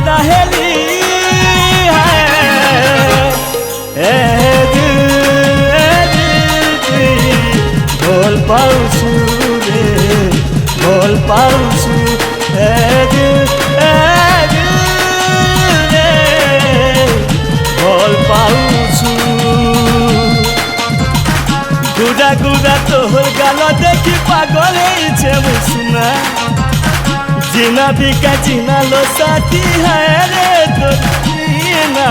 रहेली बोल पाऊसू रे बोल पाऊसू बोल पाऊसू गुड़ा गुड़ा तोहर गाल देखी पागल है मुसना जीना भी का जीना लो साथी है रे तो जीना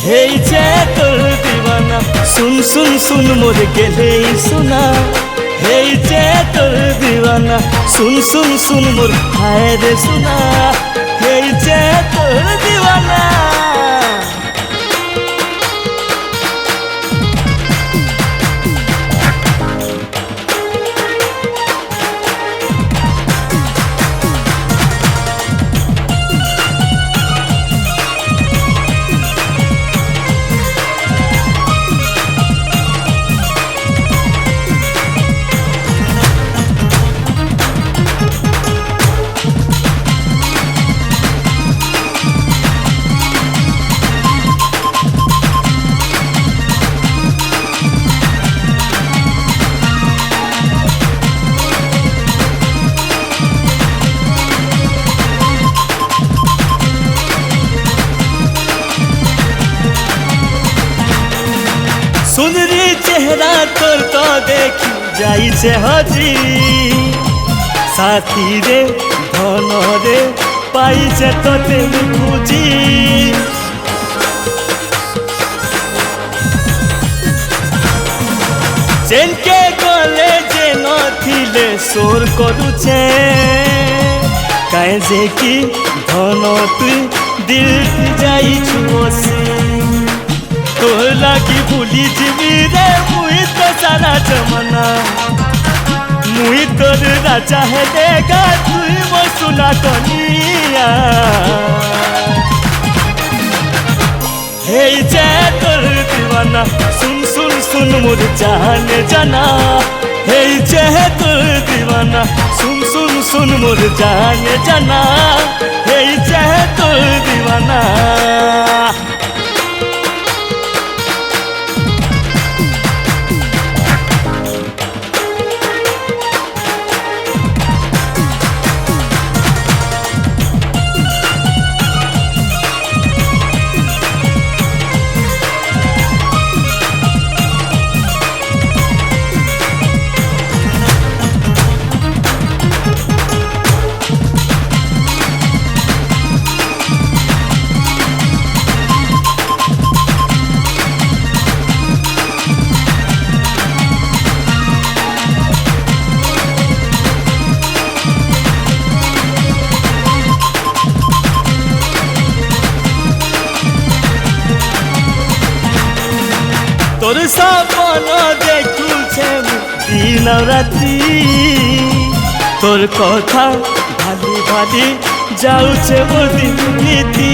हे जे तोर दीवाना सुन सुन सुन मोर गेले सुना हे जे तोर दीवाना सुन सुन सुन मोर हाय रे सुना हे जे तोर दीवाना सुंदरी चेहरा तोर तो देखी जाई से हजी साथी रे धन रे पाई से तो तेल खुजी जेनके गले जे नथिले सोर करूछे काहे जे कि धन तु दिल जाई छुओसे तोर लागी भूली जीवी रे मुई तो सारा जमाना मुई तोर राजा है देगा तुई मो सुना कनिया हे जे तोर दीवाना सुन सुन सुन मोर जान जाना हे जे तोर दीवाना सुन सुन सुन मोर जान जाना हे जे तोर दीवाना तोर सपन देखुछे दिन राति तोर कथा भाली भाली जाऊछे मोर दिन नीति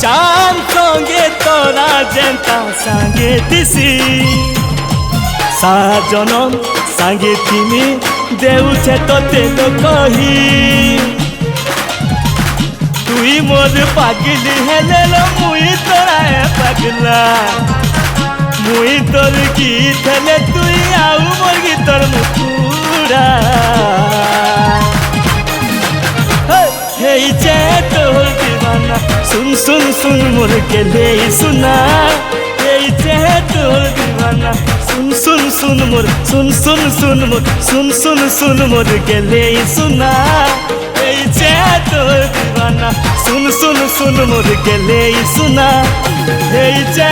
चांद संगे तोरा जेंता सांगे दिसी साजनम सांगे तिमी देउछे तोते तो कही तुई मोर पागली हेले मुई तोरा पागला मुई तोर गीत हेले तुई आउ मोर गीतर मुकुरा हे जे तोर दीवाना सुन सुन सुन मोर गेले सुना हे जे तोर दीवाना सुन सुन सुन मोर सुन सुन सुन मोर सुन सुन सुन मोर गेले सुना हे जे तोर दीवाना सुन सुन सुन मोर गेले सुना हे जे